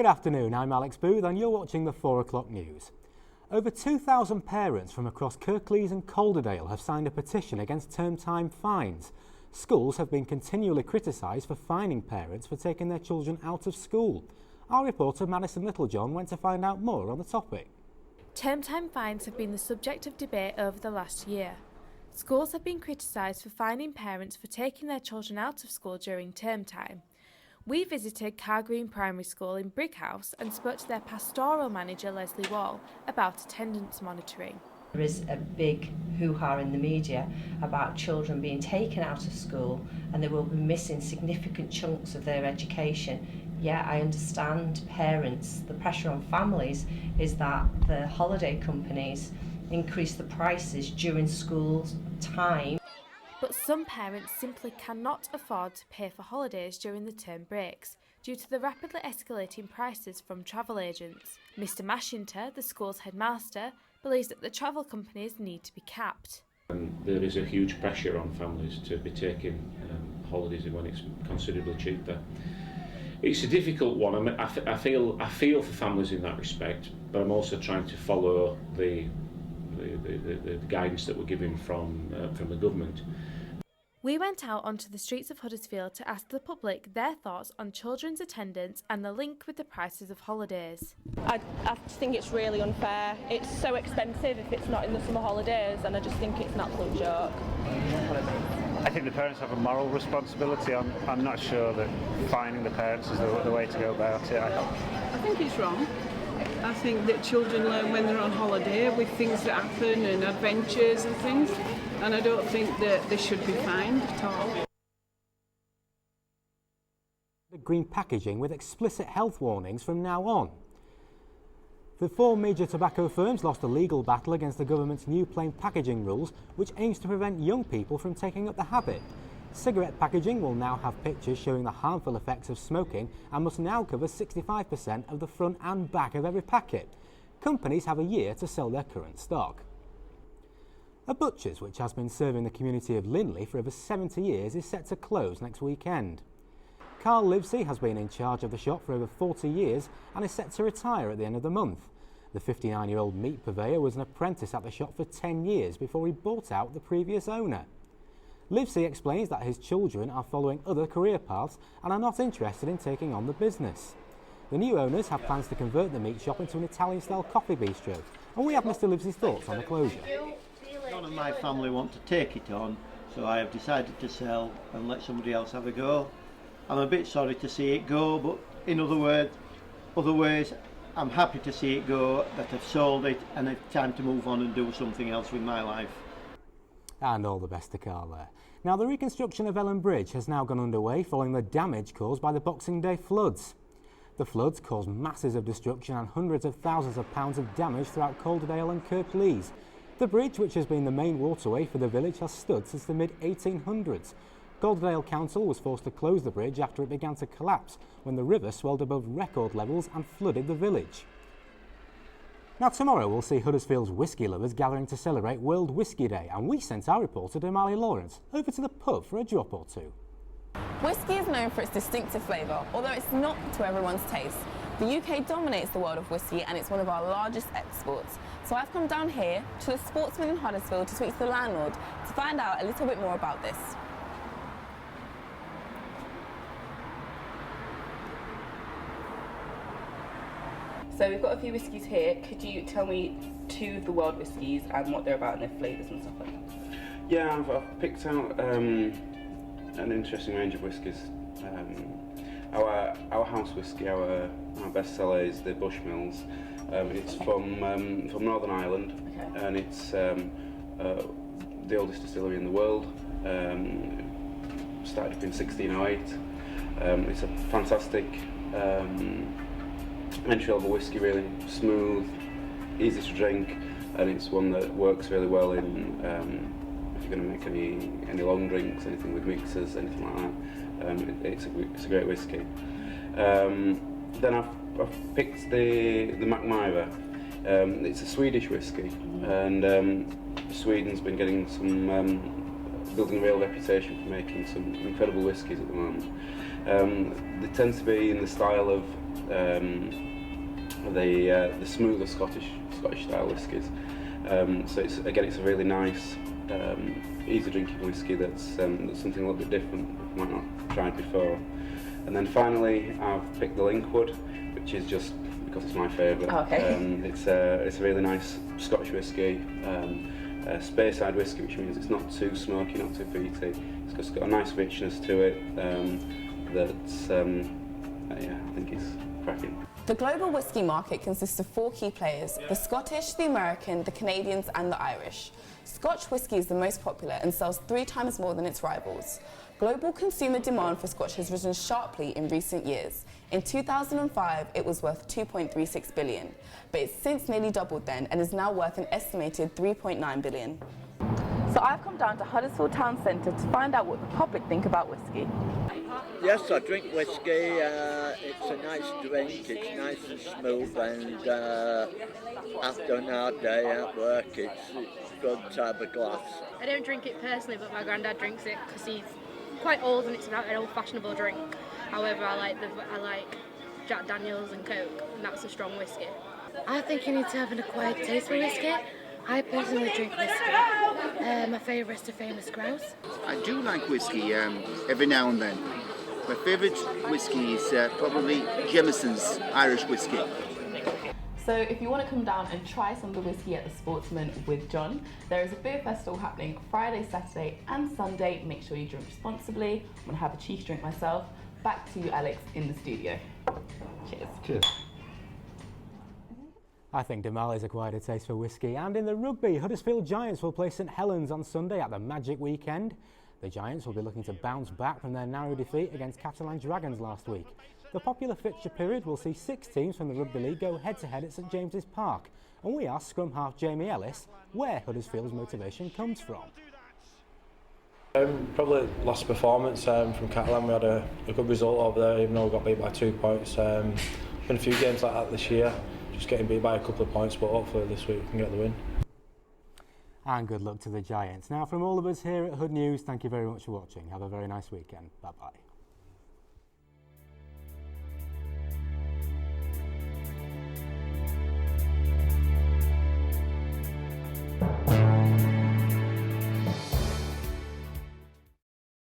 Good afternoon, I'm Alex Booth and you're watching the 4 o'clock news. Over 2,000 parents from across Kirklees and Calderdale have signed a petition against term time fines. Schools have been continually criticised for fining parents for taking their children out of school. Our reporter Madison Littlejohn went to find out more on the topic. Term time fines have been the subject of debate over the last year. Schools have been criticised for fining parents for taking their children out of school during term time. We visited Carr Green Primary School in Brighouse and spoke to their pastoral manager Leslie Wall about attendance monitoring. There is a big hoo-ha in the media about children being taken out of school and they will be missing significant chunks of their education. Yeah, I understand parents, the pressure on families is that the holiday companies increase the prices during school time. But some parents simply cannot afford to pay for holidays during the term breaks due to the rapidly escalating prices from travel agents. Mr Mashinter, the school's headmaster, believes that the travel companies need to be capped. There is a huge pressure on families to be taking holidays when it's considerably cheaper. It's a difficult one. I mean, I feel for families in that respect, but I'm also trying to follow the guidance that we're given from the government. We went out onto the streets of Huddersfield to ask the public their thoughts on children's attendance and the link with the prices of holidays. I think it's really unfair. It's so expensive if it's not in the summer holidays, and I just think it's an absolute joke. I think the parents have a moral responsibility. I'm not sure that fining the parents is the way to go about it. I think it's wrong. I think that children learn when they're on holiday with things that happen and adventures and things, and I don't think that they should be fined at all. The green packaging with explicit health warnings from now on. The 4 major tobacco firms lost a legal battle against the government's new plain packaging rules, which aims to prevent young people from taking up the habit. Cigarette packaging will now have pictures showing the harmful effects of smoking and must now cover 65% of the front and back of every packet. Companies have a year to sell their current stock. A butcher's, which has been serving the community of Linley for over 70 years, is set to close next weekend. Carl Livesey has been in charge of the shop for over 40 years and is set to retire at the end of the month. The 59-year-old meat purveyor was an apprentice at the shop for 10 years before he bought out the previous owner. Livesey explains that his children are following other career paths and are not interested in taking on the business. The new owners have plans to convert the meat shop into an Italian-style coffee bistro, and we have Mr Livesey's thoughts on the closure. None of my family want to take it on, so I have decided to sell and let somebody else have a go. I'm a bit sorry to see it go, but in other ways, I'm happy to see it go, that I've sold it and it's time to move on and do something else with my life. And all the best to Carl there. Now, the reconstruction of Ellen Bridge has now gone underway following the damage caused by the Boxing Day floods. The floods caused masses of destruction and hundreds of thousands of pounds of damage throughout Calderdale and Kirklees. The bridge, which has been the main waterway for the village, has stood since the mid-1800s. Calderdale Council was forced to close the bridge after it began to collapse when the river swelled above record levels and flooded the village. Now, tomorrow we'll see Huddersfield's whisky lovers gathering to celebrate World Whisky Day, and we sent our reporter Damali Lawrence over to the pub for a drop or two. Whisky is known for its distinctive flavour, although it's not to everyone's taste. The UK dominates the world of whisky and it's one of our largest exports. So I've come down here to the Sportsman in Huddersfield to speak to the landlord to find out a little bit more about this. So we've got a few whiskies here. Could you tell me 2 of the world whiskies and what they're about and their flavours and stuff like that? Yeah, I've picked out an interesting range of whiskies. Our house whisky, our bestseller is the Bushmills. It's from Northern Ireland, okay. And it's the oldest distillery in the world. Started up in 1608. It's a fantastic entry-level whisky, really smooth, easy to drink, and it's one that works really well in if you're going to make any long drinks, anything with mixers, anything like that. It's a great whisky. Then I've picked the Macmyra. It's a Swedish whisky, and Sweden's been getting building a real reputation for making some incredible whiskies at the moment. They tend to be in the style of the smoother Scottish style whiskies. So it's a really nice, easy drinking whisky that's something a little bit different you might not have tried before. And then finally, I've picked the Linkwood, which is just because it's my favourite. Okay. It's a really nice Scottish whisky, Speyside whisky, which means it's not too smoky, not too peaty. It's got a nice richness to it that's, I think it's cracking. The global whisky market consists of 4 key players: the Scottish, the American, the Canadians and the Irish. Scotch whisky is the most popular and sells 3 times more than its rivals. Global consumer demand for Scotch has risen sharply in recent years. In 2005, it was worth $2.36 billion, but it's since nearly doubled then and is now worth an estimated $3.9 billion. So I've come down to Huddersfield Town Centre to find out what the public think about whisky. Yes, I drink whiskey. It's a nice drink. It's nice and smooth, and after an hard day at work, it's good to have a glass. I don't drink it personally, but my granddad drinks it because he's quite old and it's an old-fashionable drink. However, I like Jack Daniels and Coke, and that's a strong whiskey. I think you need to have an acquired taste for whiskey. I personally drink whiskey. My favourite is the famous Grouse. I do like whiskey every now and then. My favourite whiskey is probably Jameson's Irish whiskey. So if you want to come down and try some of the whiskey at the Sportsman with John, there is a beer festival happening Friday, Saturday and Sunday. Make sure you drink responsibly. I'm going to have a cheeky drink myself. Back to you, Alex, in the studio. Cheers. Cheers. I think Damal has acquired a taste for whiskey. And in the rugby, Huddersfield Giants will play St Helens on Sunday at the Magic Weekend. The Giants will be looking to bounce back from their narrow defeat against Catalan Dragons last week. The popular fixture period will see 6 teams from the Rugby League go head-to-head at St James's Park. And we asked scrum half Jamie Ellis where Huddersfield's motivation comes from. Probably last performance from Catalan. We had a good result over there, even though we got beat by 2 points. Been a few games like that this year, just getting beat by a couple of points, but hopefully this week we can get the win. And good luck to the Giants. Now, from all of us here at Hood News, thank you very much for watching. Have a very nice weekend. Bye-bye.